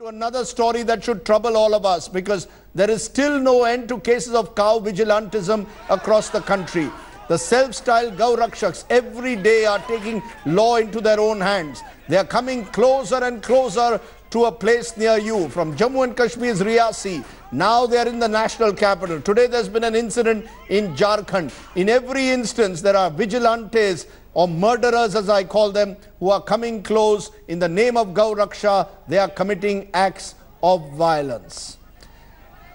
To another story that should trouble all of us, because there is still no end to cases of cow vigilantism across the country. The self-styled Gau Rakshaks every day are taking law into their own hands. They are coming closer and closer to a place near you. From Jammu and Kashmir's Riyasi, now they are in the national capital. Today there's been an incident in Jharkhand. In every instance there are vigilantes or murderers, as I call them, who are coming close. In the name of Gau Raksha, they are committing acts of violence.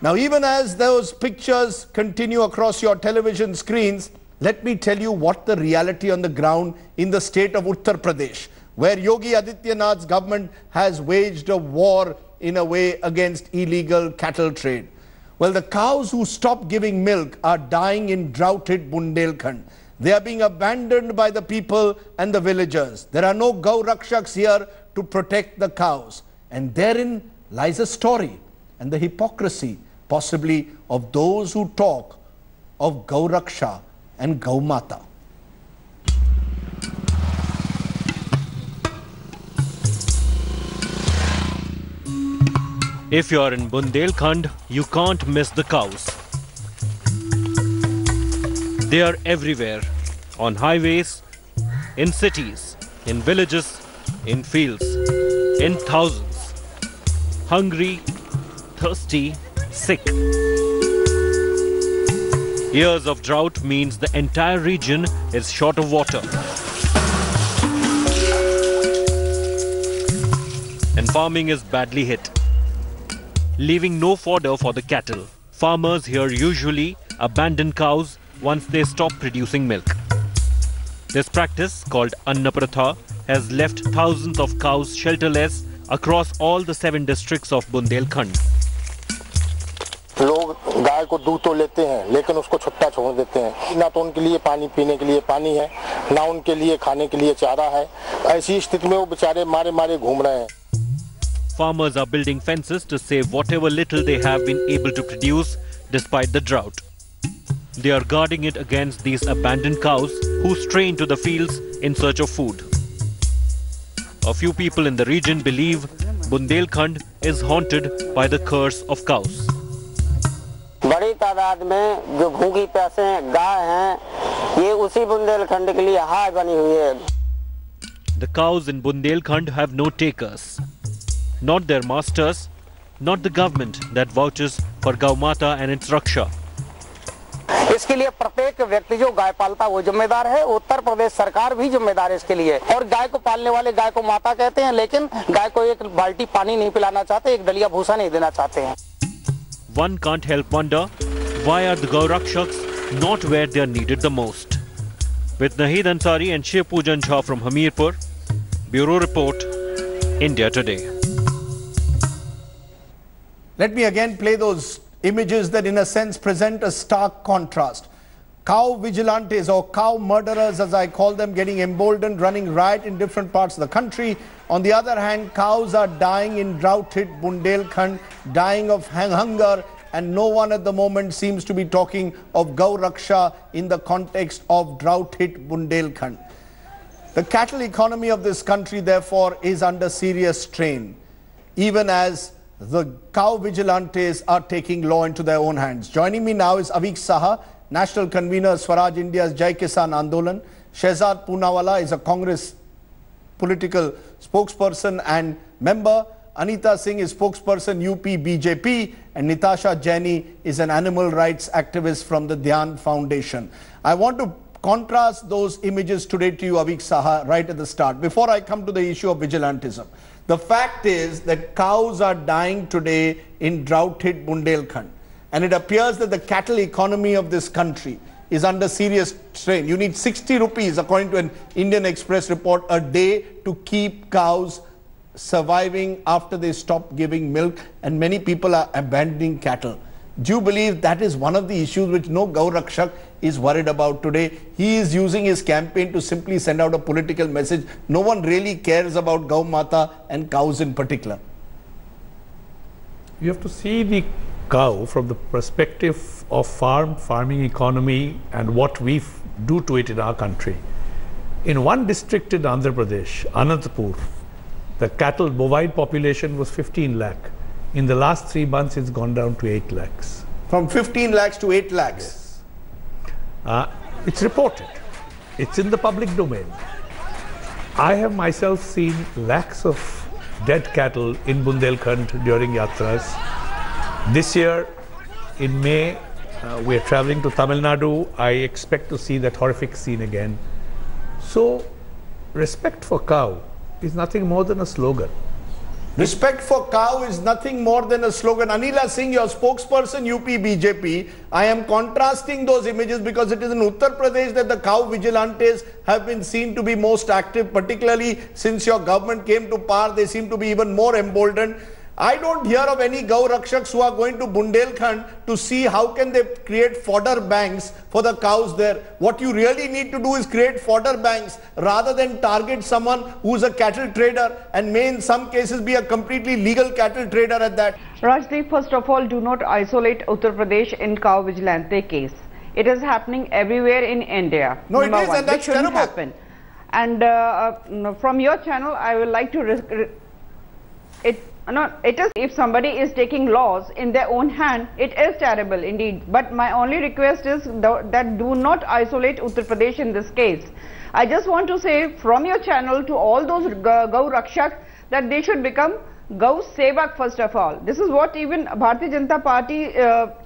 Now, even as those pictures continue across your television screens, let me tell you what the reality on the ground in the state of Uttar Pradesh, where Yogi Adityanath's government has waged a war in a way against illegal cattle trade. Well, the cows who stopped giving milk are dying in drought-hit Bundelkhand. They are being abandoned by the people and the villagers. There are no Gau Rakshaks here to protect the cows. And therein lies a story and the hypocrisy, possibly, of those who talk of Gau Raksha and Gau Mata. If you are in Bundelkhand, you can't miss the cows. They are everywhere, on highways, in cities, in villages, in fields, in thousands. Hungry, thirsty, sick. Years of drought means the entire region is short of water. And farming is badly hit, leaving no fodder for the cattle. Farmers here usually abandon cows once they stop producing milk. This practice, called Anna Pratha, has left thousands of cows shelterless across all the 7 districts of Bundelkhand. लोग गाय को दूध तो लेते हैं, लेकिन उसको छुट्टा छोड़ देते हैं। ना तो उनके लिए पानी पीने के लिए पानी है, ना उनके लिए खाने के लिए चारा है। ऐसी स्थिति में वो बेचारे मारे-मारे घूम रहे हैं। Farmers are building fences to save whatever little they have been able to produce despite the drought. They are guarding it against these abandoned cows who stray into the fields in search of food. A few people in the region believe Bundelkhand is haunted by the curse of cows. बड़ी तादाद में जो भूखी प्यासे गाय हैं, ये उसी बुंदेलखंड के लिए हाय बनी हुई है. The cows in Bundelkhand have no takers. Not their masters, not the government that vouches for Gau Mata and its Raksha. इसके लिए प्रत्येक व्यक्ति जो गाय पालता है वो जिम्मेदार है. उत्तर प्रदेश सरकार भी जिम्मेदार है इसके लिए. और गाय को पालने वाले गाय को माता कहते हैं, लेकिन गाय को एक बाल्टी पानी नहीं पिलाना चाहते, एक दलिया भूसा नहीं देना चाहते हैं. One can't help wonder, why are the Gau Rakshaks not where they are needed the most? With Nahid Ansari and Shiv Poojan Jha from Hamirpur, Bureau Report, India Today. Let me again play those images that in a sense present a stark contrast. Cow vigilantes or cow murderers, as I call them, getting emboldened, running riot in different parts of the country. On the other hand, cows are dying in drought-hit Bundelkhand, dying of hunger, and no one at the moment seems to be talking of Gau Raksha in the context of drought-hit Bundelkhand. The cattle economy of this country, therefore, is under serious strain, even as the cow vigilantes are taking law into their own hands. Joining me now is Avik Saha, National Convener, Swaraj India's Jai Kisan Andolan. Shehzad Poonawala is a Congress political spokesperson and member. Anita Singh is spokesperson UP BJP, and Nitasha Jaini is an animal rights activist from the Dhyan Foundation. I want to contrast those images today to you, Avik Saha, right at the start, before I come to the issue of vigilantism. The fact is that cows are dying today in drought-hit Bundelkhand, and it appears that the cattle economy of this country is under serious strain. You need 60 rupees, according to an Indian Express report, a day to keep cows surviving after they stop giving milk, and many people are abandoning cattle. Do you believe that is one of the issues which no Gau Rakshak is worried about today? He is using his campaign to simply send out a political message. No one really cares about Gau Mata and cows in particular. You have to see the cow from the perspective of farming economy and what we do to it in our country. In one district in Andhra Pradesh, Anantapur, The cattle bovine population was 15 lakh. In the last 3 months, it's gone down to 8 lakhs. From 15 lakhs to 8 lakhs. Yes. It's reported. It's in the public domain. I have myself seen lakhs of dead cattle in Bundelkhand during yatras. This year, in May, we are traveling to Tamil Nadu. I expect to see that horrific scene again. So, respect for cow is nothing more than a slogan. Respect for cow is nothing more than a slogan. Anila Singh, your spokesperson, UP BJP, I am contrasting those images because it is in Uttar Pradesh that the cow vigilantes have been seen to be most active, particularly since your government came to power. They seem to be even more emboldened. I don't hear of any Gau Rakshaks who are going to Bundelkhand to see how can they create fodder banks for the cows there. What you really need to do is create fodder banks rather than target someone who's a cattle trader and may in some cases be a completely legal cattle trader at that. Rajdeep, first of all, do not isolate Uttar Pradesh in cow vigilante case. It is happening everywhere in India. No, it is, and that's terrible. Happen. And from your channel, I would like to it is, if somebody is taking laws in their own hand, it is terrible indeed. But my only request is that do not isolate Uttar Pradesh in this case. I just want to say from your channel to all those Gau Rakshak that they should become Gau Sevak first of all. This is what even Bharatiya Janata Party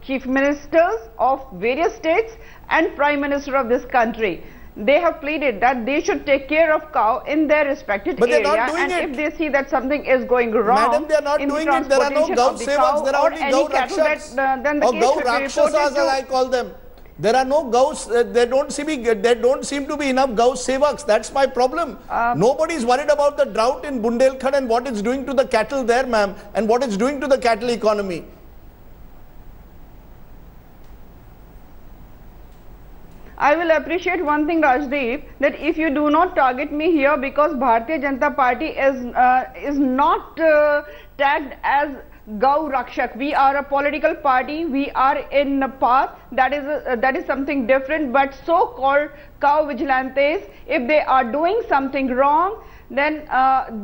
chief ministers of various states and Prime Minister of this country, they have pleaded that they should take care of cow in their respected area, and if they see that something is going wrong, Madam, they are not doing it. There are no Gau Sevaks, there are only Gau Rakshaks, then the or case Gau should be Rakshasas as I call them. There are no Gaus, there don't seem to be enough Gau Sevaks. That's my problem. Nobody is worried about the drought in Bundelkhand and what it's doing to the cattle there, ma'am, and what it's doing to the cattle economy. I will appreciate one thing, Rajdeep, that if you do not target me here because Bharatiya Janata Party is not tagged as Gau Rakshak. We are a political party. We are in a path that is something different. But so-called cow vigilantes, if they are doing something wrong, then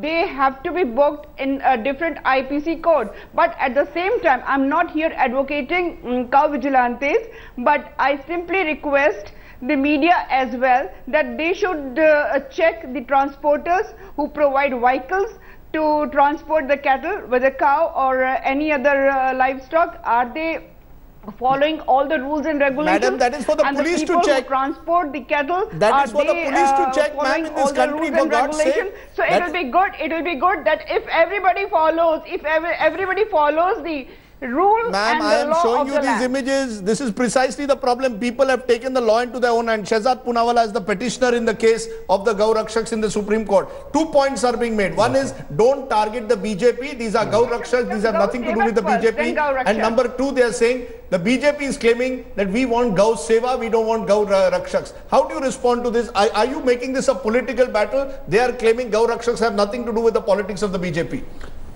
they have to be booked in a different IPC code. But at the same time, I'm not here advocating cow vigilantes, but I simply request the media as well that they should check the transporters who provide vehicles to transport the cattle, whether cow or any other livestock. Are they following all the rules and regulations? Madam, that is for the police to check. Who transport the cattle, that is for the police to check, ma'am, in this country, for God's sake. So it will be good. It will be good that if everybody follows, everybody follows the rule Ma'am, I am showing you these images. This is precisely the problem. People have taken the law into their own hand. Shehzad Poonawalla is the petitioner in the case of the Gau Rakshaks in the Supreme Court. 2 points are being made. One is, don't target the BJP. These are Gau Rakshaks. These have nothing to do with the BJP. And number two, they are saying the BJP is claiming that we want Gau Seva, we don't want Gau Rakshaks. How do you respond to this? Are you making this a political battle? They are claiming Gau Rakshaks have nothing to do with the politics of the BJP.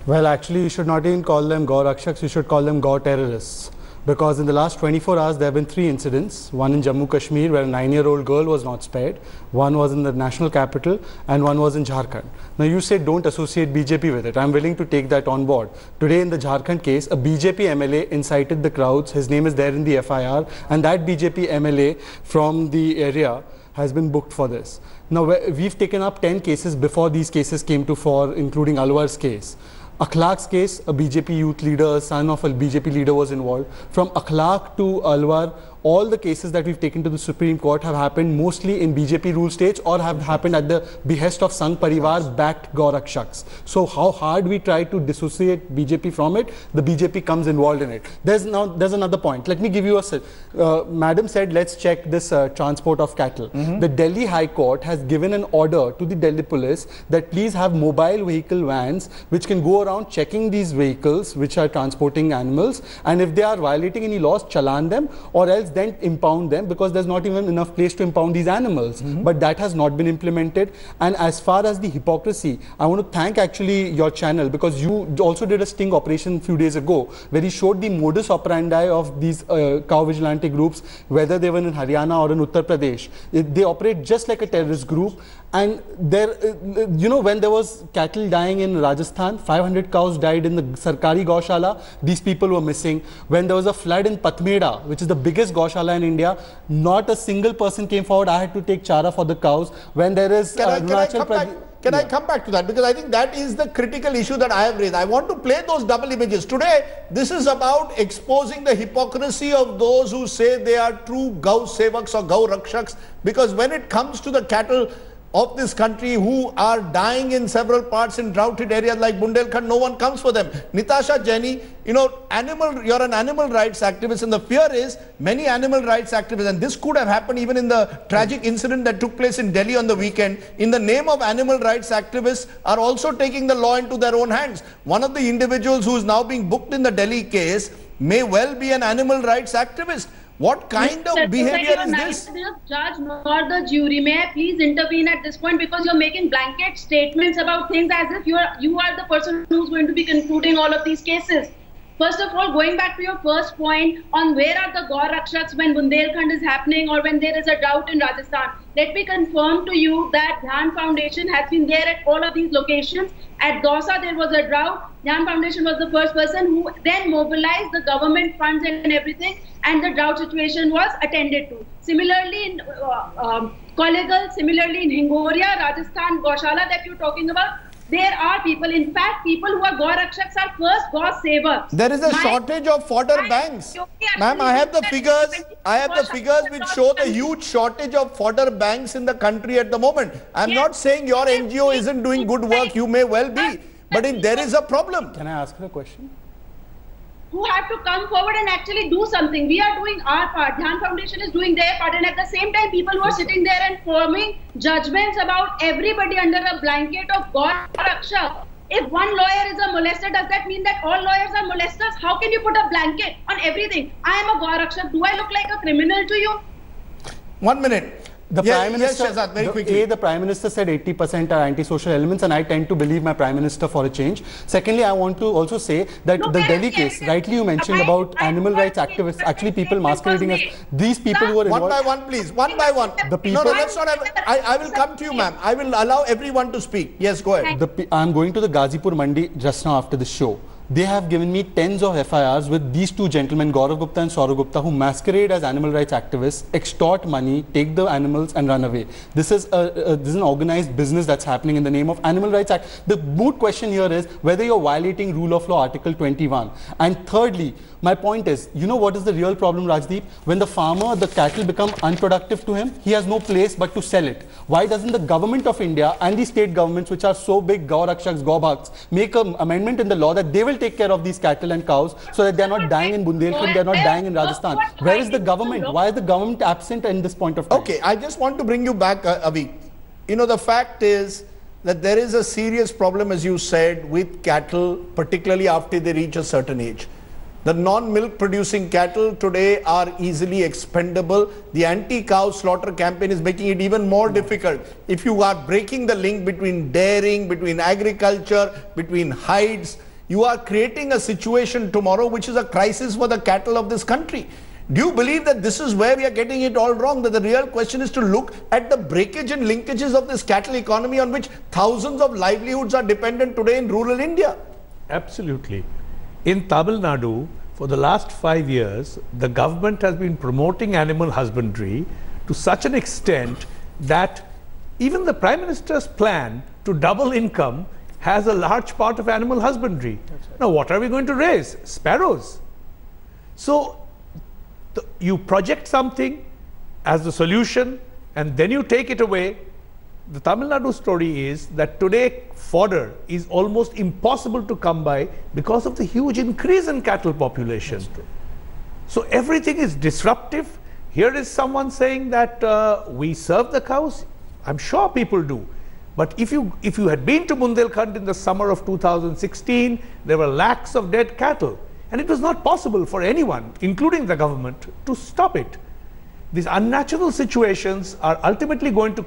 Well, actually, you should not even call them Gau Rakshaks, you should call them Gau terrorists. Because in the last 24 hours, there have been 3 incidents. One in Jammu Kashmir, where a 9-year-old girl was not spared. One was in the national capital, and one was in Jharkhand. Now, you say don't associate BJP with it. I'm willing to take that on board. Today, in the Jharkhand case, a BJP MLA incited the crowds. His name is there in the FIR. And that BJP MLA from the area has been booked for this. Now, we've taken up 10 cases before these cases came to fore, including Alwar's case. Akhlaq's case, a BJP youth leader, son of a BJP leader was involved. From Akhlaq to Alwar, all the cases that we've taken to the Supreme Court have happened mostly in BJP rule states or have happened at the behest of Sangh Parivar backed Gau Rakshaks. So how hard we try to dissociate BJP from it, the BJP comes involved in it. There's another point. Let me give you a... Madam said, let's check this transport of cattle. The Delhi High Court has given an order to the Delhi police that please have mobile vehicle vans which can go around checking these vehicles which are transporting animals, and if they are violating any laws, challan them, or else then impound them, because there's not even enough place to impound these animals. But that has not been implemented. And as far as the hypocrisy, I want to thank actually your channel, because you also did a sting operation a few days ago where you showed the modus operandi of these cow vigilante groups, whether they were in Haryana or in Uttar Pradesh. They operate just like a terrorist group, And there, when there was cattle dying in Rajasthan, 500 cows died in the Sarkari Gaushala, these people were missing. When there was a flood in Patmeda, which is the biggest Gaushala in India, not a single person came forward. I had to take chara for the cows. When there is Can I come back to that? Because I think that is the critical issue that I have raised. I want to play those double images. Today, this is about exposing the hypocrisy of those who say they are true Gau Sevaks or Gau Rakshaks. Because when it comes to the cattle of this country who are dying in several parts in droughted areas like Bundelkhand, no one comes for them. Nitasha Jaini, you're an animal rights activist, and the fear is many animal rights activists, and this could have happened even in the tragic incident that took place in Delhi on the weekend, in the name of animal rights activists, are also taking the law into their own hands. One of the individuals who is now being booked in the Delhi case may well be an animal rights activist. What kind of behavior is this? Neither the judge nor the jury. May I please intervene at this point, because you're making blanket statements about things as if you are the person who's going to be concluding all of these cases. First of all, going back to your first point on where are the Gaur Rakshaks when Bundelkhand is happening or when there is a drought in Rajasthan, let me confirm to you that Dhyan Foundation has been there at all of these locations. At Dausa, there was a drought. Dhyan Foundation was the first person who then mobilized the government funds and everything, and the drought situation was attended to. Similarly, in Kollegal, similarly in Hingoria, Rajasthan, Gaushala that you're talking about, there are people, in fact, people who are Gaur Rakshaks are first Gaur Sevaks. There is a shortage of fodder banks. Ma'am, I have the figures which show the huge shortage of fodder banks in the country at the moment. I'm not saying your NGO isn't doing good work, you may well be, but there is a problem. Can I ask her a question? Who have to come forward and actually do something. We are doing our part. Dhyan Foundation is doing their part. And at the same time, people who are sitting there and forming judgments about everybody under a blanket of Gaur Rakshak. If one lawyer is a molester, does that mean that all lawyers are molesters? How can you put a blanket on everything? I am a Gaur Rakshak. Do I look like a criminal to you? 1 minute. The Prime Minister, Shehzad, very quickly. The Prime Minister said 80% are anti-social elements, and I tend to believe my Prime Minister for a change. Secondly, I want to also say that the Delhi case, rightly you mentioned about animal rights activists, actually people masquerading as these people who are involved. One by one, please. One by one. The people. No, let's not have. I will come to you, ma'am. I will allow everyone to speak. Yes, go ahead. I'm going to the Ghazipur Mandi just now after the show. They have given me tens of FIRs with these two gentlemen, Gaurav Gupta and Saurav Gupta, who masquerade as animal rights activists, extort money, take the animals and run away. This is an organized business that's happening in the name of Animal Rights Act. The moot question here is whether you're violating rule of law Article 21. And thirdly, my point is, you know what is the real problem, Rajdeep? When the farmer, the cattle become unproductive to him, he has no place but to sell it. Why doesn't the government of India and the state governments, which are so big, Gaur Rakshaks, Gaur Bhaks, make an amendment in the law that they will take care of these cattle and cows so that they're not dying in Bundelkhand, they're not dying in Rajasthan? Where is the government? Why is the government absent in this point of time? Okay, I just want to bring you back, Avi. You know, the fact is that there is a serious problem, as you said, with cattle, particularly after they reach a certain age. The non-milk producing cattle today are easily expendable. The anti-cow slaughter campaign is making it even more difficult. If you are breaking the link between dairying, between agriculture, between hides, you are creating a situation tomorrow which is a crisis for the cattle of this country. Do you believe that this is where we are getting it all wrong? That the real question is to look at the breakage and linkages of this cattle economy on which thousands of livelihoods are dependent today in rural India? Absolutely. In Tamil Nadu, for the last 5 years, the government has been promoting animal husbandry to such an extent that even the Prime Minister's plan to double income has a large part of animal husbandry. Right. Now, what are we going to raise? Sparrows. So, you project something as the solution and then you take it away. The Tamil Nadu story is that today fodder is almost impossible to come by because of the huge increase in cattle population. So everything is disruptive. Here is someone saying that we serve the cows. I'm sure people do. But if you had been to Bundelkhand in the summer of 2016, there were lakhs of dead cattle. And it was not possible for anyone, including the government, to stop it. These unnatural situations are ultimately going to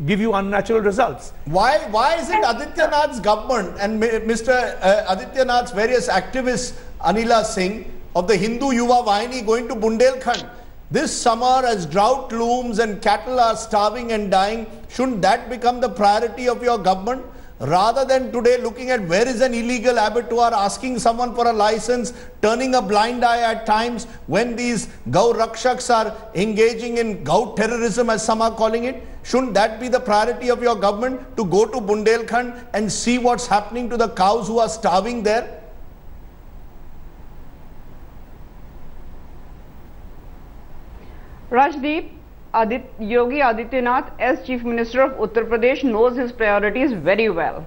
give you unnatural results. Why isn't Adityanath's government and Mr. Adityanath's various activists, Anila Singh of the Hindu Yuva Vahini, going to Bundelkhand? This summer, as drought looms and cattle are starving and dying, shouldn't that become the priority of your government? Rather than today looking at where is an illegal abattoir, asking someone for a license, turning a blind eye at times when these Gau Rakshaks are engaging in Gau terrorism, as some are calling it. Shouldn't that be the priority of your government, to go to Bundelkhand and see what's happening to the cows who are starving there? Rajdeep, Yogi Adityanath, as Chief Minister of Uttar Pradesh, knows his priorities very well.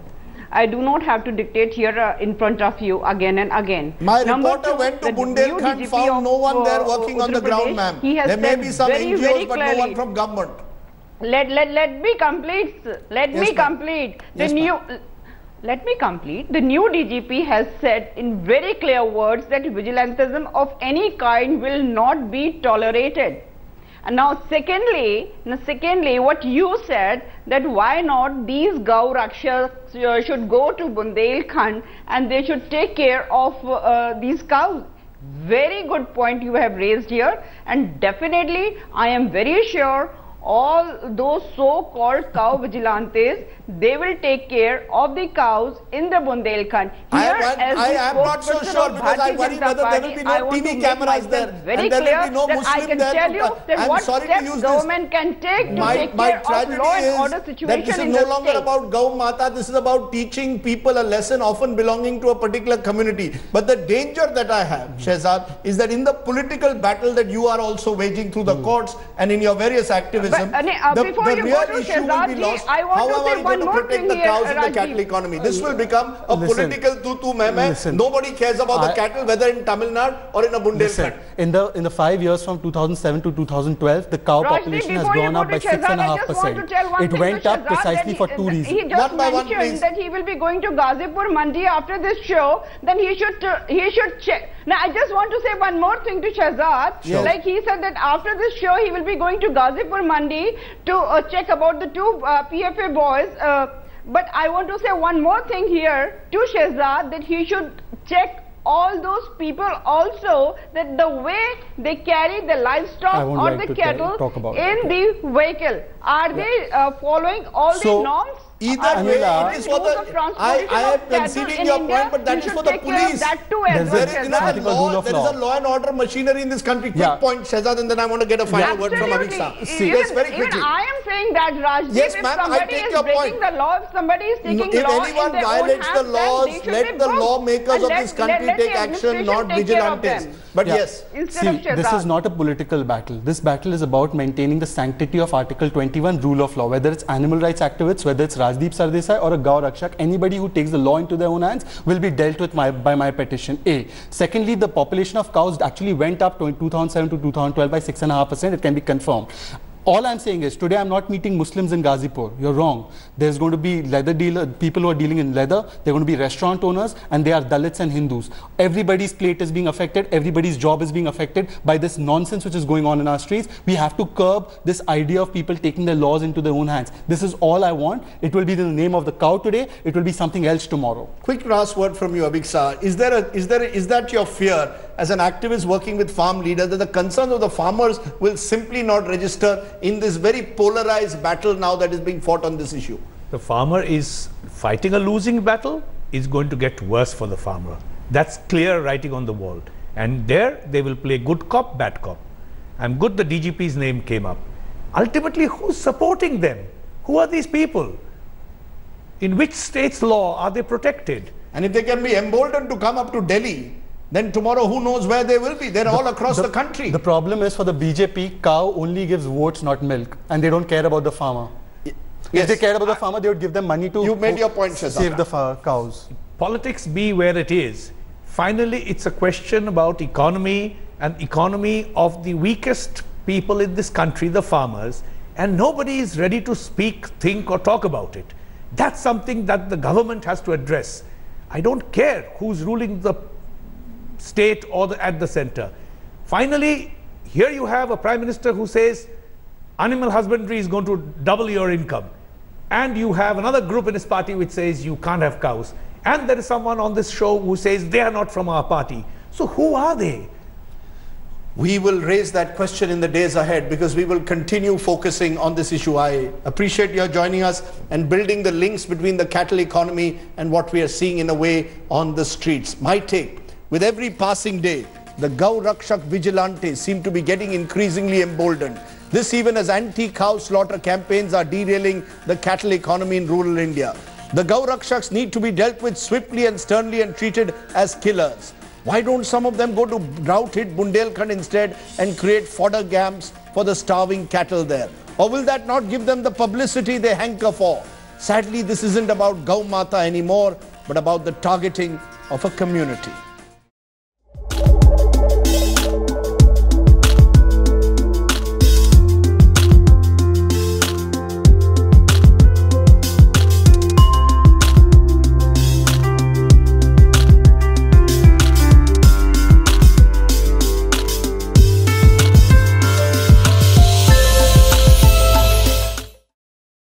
I do not have to dictate here in front of you again and again. My reporter went to Bundelkhand, found no one there working on the ground, ma'am. There may be some NGOs, but no one from government. Let me complete. Let me complete. Let me complete. The new DGP has said in very clear words that vigilantism of any kind will not be tolerated. And now secondly, what you said, that why not these Gau Rakshaks should go to Bundelkhand and they should take care of these cows. Very good point you have raised here, and definitely I am very sure all those so-called cow vigilantes, they will take care of the cows in the Bundelkhand. I am not so sure, because I worry whether there will be no TV cameras there and there will be no Muslim there. I'm sorry to use government can take to take care of law and order situation in the state. This is no longer about Gau Mata, this is about teaching people a lesson often belonging to a particular community. But the danger that I have, Shehzad, is that in the political battle that you are also waging through the courts and in your various activism, the real issue will be lost. How am I going to protect the cows in the cattle economy? This will become a political tutu-meh-meh. Nobody cares about the cattle, whether in Tamil Nadu or in a Bundelkhand. In the 5 years from 2007 to 2012, the cow population has gone up by 6.5%. It went up precisely for two reasons. He just mentioned that he will be going to Ghazipur Mandi after this show. Then he should check. Now I just want to say one more thing to Shehzad. Sure. Like he said that after this show he will be going to Ghazipur Mandi to check about the two PFA boys. But I want to say one more thing here to Shehzad, that he should check all those people also, that the way they carry the livestock or the cattle in the vehicle, are they following all the norms? Either way, it is for the, I am conceding your point, but that is for the police. There is a law and order machinery in this country. Quick point, Shehzad, and then I want to get a final word from Abhishek. Yes, very quickly. Even I am saying that, Rajdeep, yes, if somebody is breaking the law, if somebody is taking law in their own hands, if anyone violates the laws, let the lawmakers of this country take action, not vigilantes. But yes, see, this is not a political battle. This battle is about maintaining the sanctity of Article 21, rule of law. Whether it's animal rights activists, whether it's Rajdeep Sardesai or a Gau Rakshak, anybody who takes the law into their own hands will be dealt with by my petition. A. Secondly, the population of cows actually went up to 2007 to 2012 by 6.5%. It can be confirmed. All I'm saying is, today I'm not meeting Muslims in Ghazipur. You're wrong. There's going to be leather dealer, people who are dealing in leather. They're going to be restaurant owners, and they are Dalits and Hindus. Everybody's plate is being affected. Everybody's job is being affected by this nonsense which is going on in our streets. We have to curb this idea of people taking their laws into their own hands. This is all I want. It will be in the name of the cow today. It will be something else tomorrow. Quick last word from you, Abhishek. Is that your fear as an activist working with farm leaders, that the concerns of the farmers will simply not register in this very polarized battle now that is being fought on this issue? The farmer is fighting a losing battle. It's going to get worse for the farmer. That's clear writing on the wall. And there they will play good cop, bad cop. I'm good the DGP's name came up. Ultimately, who's supporting them? Who are these people? In which state's law are they protected? And if they can be emboldened to come up to Delhi, then tomorrow who knows where they will be. They're all across the country. The problem is, for the BJP, cow only gives votes, not milk. And they don't care about the farmer. Yes. If they cared about the farmer, they would give them money to you made your point, save the cows. Politics be where it is. Finally, it's a question about economy, and economy of the weakest people in this country, the farmers. And nobody is ready to speak, think or talk about it. That's something that the government has to address. I don't care who's ruling the state or at the center. Finally, here you have a prime minister who says animal husbandry is going to double your income, and you have another group in his party which says you can't have cows, and there is someone on this show who says they are not from our party. So who are they? We will raise that question in the days ahead because we will continue focusing on this issue. I appreciate your joining us and building the links between the cattle economy and what we are seeing in a way on the streets. My take, with every passing day, the Gau Rakshak Vigilantes seem to be getting increasingly emboldened. This even as anti-cow slaughter campaigns are derailing the cattle economy in rural India. The Gau Rakshaks need to be dealt with swiftly and sternly and treated as killers. Why don't some of them go to drought-hit Bundelkhand instead and create fodder camps for the starving cattle there? Or will that not give them the publicity they hanker for? Sadly, this isn't about Gau Mata anymore, but about the targeting of a community.